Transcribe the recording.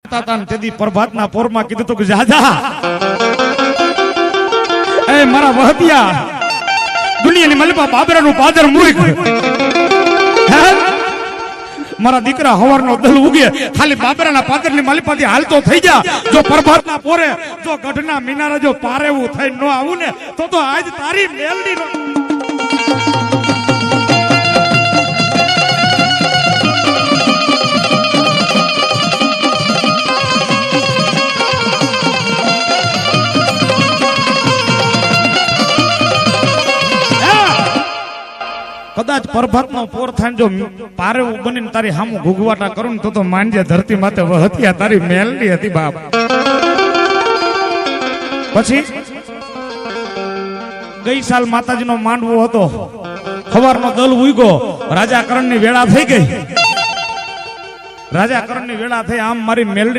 તેદી પ્રભાતના પોરમાં કીધું તો કે જાજા એ મારા વહતિયા દુનિયાની મલપા બાબરાનું પાદર મૂક મારા દીકરા હવારનો દલ ઉગે ખાલી બાબરાના પાદરની માલિપાથી હાલતો થઈ જા જો પ્રભાતના પોરે જો ગઢના મિનારા જો પારેવું થઈ ન આવું ને તો આજ તારી મેલડી કદાચ પ્રભાતનો પોર થાય જો પારેવું બનીને તારી હામું ઘૂઘવાટા કરું ને તો માનજે ધરતી માતે વહતિયા તારી મેલડી હતી બાપ. પછી ગઈ સાલ માતાજીનો માંડવો હતો, સવારનો દલ ઉગ્યો, રાજા કરણની વેળા થઈ ગઈ. રાજા કરણની વેળા થઈ, આમ મારી મેલડી